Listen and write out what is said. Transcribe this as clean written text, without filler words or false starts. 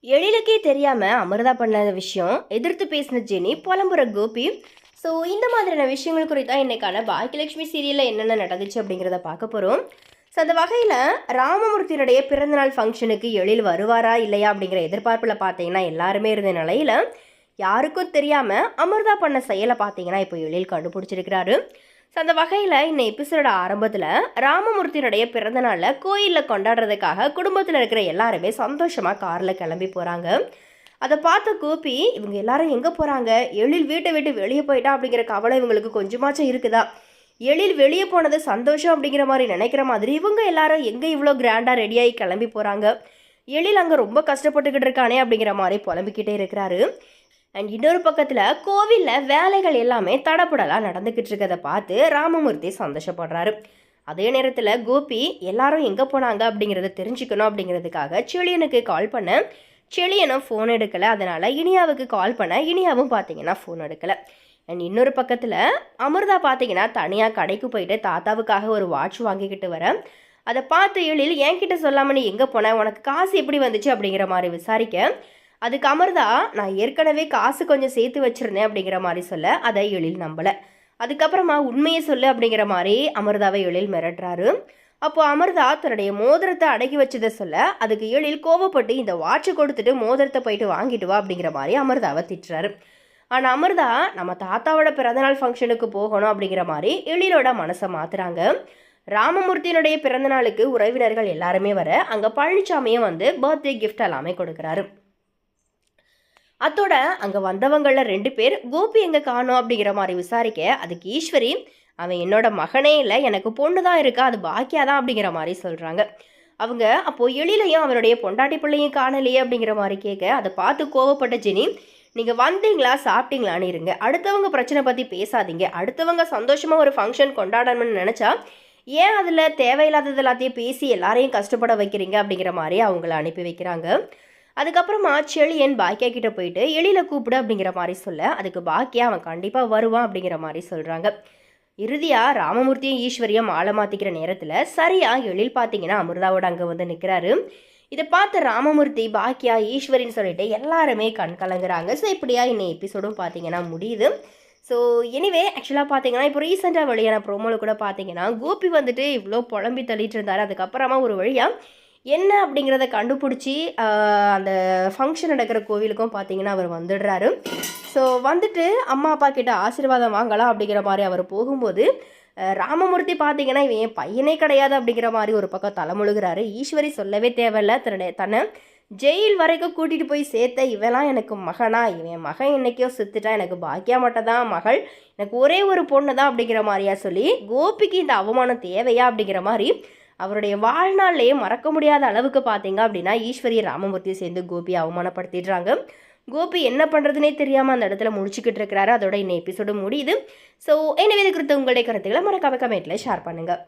எழிலுக்கே தெரியாம அமிர்தா பண்ண விஷயம் எதிர்த்து பேசின ஜெனி புலம்புற கோபி. ஸோ இந்த மாதிரியான விஷயங்கள் குறித்தா இன்னைக்கான பாக்கியலட்சுமி சீரியலில் என்னென்ன நடந்துச்சு அப்படிங்கிறத பார்க்க போகிறோம். ஸோ அந்த வகையில் ராமமூர்த்தியினுடைய பிறந்தநாள் ஃபங்க்ஷனுக்கு எழில் வருவாரா இல்லையா அப்படிங்கிற எதிர்பார்ப்பில் பார்த்தீங்கன்னா எல்லாருமே இருந்த நிலையில் யாருக்கும் தெரியாமல் அமிர்தா பண்ண செயலை பார்த்தீங்கன்னா இப்போ எழில் கண்டுபிடிச்சிருக்கிறாரு. ஸோ அந்த வகையில் இந்த எபிசோட ஆரம்பத்தில் ராமமூர்த்தியினுடைய பிறந்தநாளில் கோயிலில் கொண்டாடுறதுக்காக குடும்பத்தில் இருக்கிற எல்லாருமே சந்தோஷமாக காரில் கிளம்பி போகிறாங்க. அதை பார்த்த கோபி இவங்க எல்லாரும் எங்கே போகிறாங்க, எழில் வீட்டை விட்டு வெளியே போயிட்டா அப்படிங்கிற கவலை இவங்களுக்கு கொஞ்சமாச்சும் இருக்குதா, எழில் வெளியே போனது சந்தோஷம் அப்படிங்கிற மாதிரி நினைக்கிற மாதிரி இவங்க எல்லாரும் எங்கே இவ்வளோ கிராண்டாக ரெடியாகி கிளம்பி போகிறாங்க, எழில் அங்கே ரொம்ப கஷ்டப்பட்டுக்கிட்டு இருக்கானே அப்படிங்கிற மாதிரி புலம்பிக்கிட்டே இருக்கிறாரு. அண்ட் இன்னொரு பக்கத்தில் கோவிலில் வேலைகள் எல்லாமே தடப்படலாம் நடந்துக்கிட்டு இருக்கிறத பார்த்து ராமமூர்த்தி சந்தோஷப்படுறாரு. அதே நேரத்தில் கோபி எல்லாரும் எங்கே போனாங்க அப்படிங்கிறத தெரிஞ்சுக்கணும் அப்படிங்கிறதுக்காக செழியனுக்கு கால் பண்ண செழியனும் ஃபோன் எடுக்கலை. அதனால் இனியாவுக்கு கால் பண்ண இனியாவும் பார்த்தீங்கன்னா ஃபோன் எடுக்கலை. அண்ட் இன்னொரு பக்கத்தில் அமிர்தா பார்த்தீங்கன்னா தனியாக கடைக்கு போயிட்டு தாத்தாவுக்காக ஒரு வாட்ச் வாங்கிக்கிட்டு வர அதை பார்த்து எழில் என்கிட்ட சொல்லாமல் நீ எங்கே போன, உனக்கு காசு எப்படி வந்துச்சு அப்படிங்கிற மாதிரி விசாரிக்க அதுக்கு அமிர்தா நான் ஏற்கனவே காசு கொஞ்சம் சேர்த்து வச்சுருந்தேன் அப்படிங்கிற மாதிரி சொல்ல அதை எழில் நம்பலை. அதுக்கப்புறமா உண்மையை சொல்லு அப்படிங்கிற மாதிரி அமிர்தாவை எழில் மிரட்டுறாரு. அப்போது அமிர்தா தன்னுடைய மோதிரத்தை அடக்கி வச்சதை சொல்ல அதுக்கு எழில் கோவப்பட்டு இந்த வாட்சை கொடுத்துட்டு மோதிரத்தை போயிட்டு வாங்கிட்டு வா அப்படிங்கிற மாதிரி அமிர்தாவை திட்டுறாரு. ஆனால் அமிர்தா நம்ம தாத்தாவோட பிறந்தநாள் ஃபங்க்ஷனுக்கு போகணும் அப்படிங்கிற மாதிரி எழிலோட மனசை மாற்றுறாங்க. ராமமூர்த்தியினுடைய பிறந்தநாளுக்கு உறவினர்கள் எல்லாருமே வர அங்கே பழனிசாமியும் வந்து பர்த்டே கிஃப்ட் எல்லாமே கொடுக்குறாரு. அதோட அங்கே வந்தவங்களில் 2 பேர் கோபி எங்கே காணோம் அப்படிங்கிற மாதிரி விசாரிக்க அதுக்கு ஈஸ்வரி அவன் என்னோட மகனே இல்லை, எனக்கு பொண்ணு தான் இருக்கா, அது பாக்கியா தான் அப்படிங்கிற மாதிரி சொல்கிறாங்க. அவங்க அப்போது எழிலையும் அவனுடைய பொண்டாட்டி பிள்ளையும் காணலையே அப்படிங்கிற மாதிரி கேட்க அதை பார்த்து கோவப்பட்ட ஜெனி நீங்கள் வந்தீங்களா சாப்பிட்டீங்களான்னு இருங்க, அடுத்தவங்க பிரச்சனை பற்றி பேசாதீங்க, அடுத்தவங்க சந்தோஷமாக ஒரு ஃபங்க்ஷன் கொண்டாடணும்னு நினச்சா ஏன் அதில் தேவையில்லாதது எல்லாத்தையும் பேசி எல்லாரையும் கஷ்டப்பட வைக்கிறீங்க அப்படிங்கிற மாதிரி அவங்கள அனுப்பி வைக்கிறாங்க. அதுக்கப்புறமா செழியன் பாக்கியா கிட்ட போயிட்டு எழில கூப்பிடு அப்படிங்கிற மாதிரி சொல்ல அதுக்கு பாக்கியா அவன் கண்டிப்பாக வருவான் அப்படிங்கிற மாதிரி சொல்கிறாங்க. இறுதியாக ராமமூர்த்தியும் ஈஸ்வரியும் ஆளை மாற்றிக்கிற நேரத்தில் சரியாக எழில் பார்த்தீங்கன்னா அமிர்தாவோட அங்கே வந்து நிற்கிறாரு. இதை பார்த்து ராமமூர்த்தி பாக்கியா ஈஸ்வரின்னு சொல்லிட்டு எல்லாருமே கண் கலங்குறாங்க. ஸோ இப்படியா இன்னும் எபிசோடும் பார்த்தீங்கன்னா முடியுது. ஸோ எனிவே ஆக்சுவலாக பார்த்தீங்கன்னா இப்போ ரீசெண்டாக வெளியான ப்ரோமோவில் கூட பார்த்தீங்கன்னா கோபி வந்துட்டு இவ்வளோ புலம்பி தள்ளிட்டு இருந்தார். அதுக்கப்புறமா ஒரு வழியாக என்ன அப்படிங்கிறத கண்டுபிடிச்சி அந்த ஃபங்க்ஷன் நடக்கிற கோவிலுக்கும் பார்த்தீங்கன்னா அவர் வந்துடுறாரு. ஸோ வந்துட்டு அம்மா அப்பா கிட்ட ஆசீர்வாதம் வாங்கலாம் அப்படிங்கிற மாதிரி அவர் போகும்போது ராமமூர்த்தி பார்த்தீங்கன்னா இவன் என் பையனே கிடையாது அப்படிங்கிற மாதிரி ஒரு பக்கம் தலைமுழுகிறாரு. ஈஸ்வரி சொல்லவே தேவையில்லை, தன்னை ஜெயில் வரைக்கும் கூட்டிகிட்டு போய் சேர்த்த இவெல்லாம் எனக்கு மகனா, இவன் மகன் என்னைக்கோ செத்துட்டா, எனக்கு பாக்கியா மட்டும் தான் மகள், எனக்கு ஒரே ஒரு பொண்ணு தான் அப்படிங்கிற மாதிரியா சொல்லி கோபிக்கு இந்த அவமானம் தேவையா அப்படிங்கிற மாதிரி அவருடைய வாழ்நாள்லேயே மறக்க முடியாத அளவுக்கு பார்த்தீங்க அப்படின்னா ஈஸ்வரி ராமமூர்த்தியை சேர்ந்து கோபியை அவமானப்படுத்திடுறாங்க. கோபி என்ன பண்ணுறதுனே தெரியாமல் அந்த இடத்துல முடிச்சுக்கிட்டு இருக்கிறாரு. அதோட இன்னும் எபிசோடு முடியுது. ஸோ எனவே இது குறித்து உங்களுடைய கருத்துக்களை மறக்காம கமெண்ட்டில் ஷேர் பண்ணுங்கள்.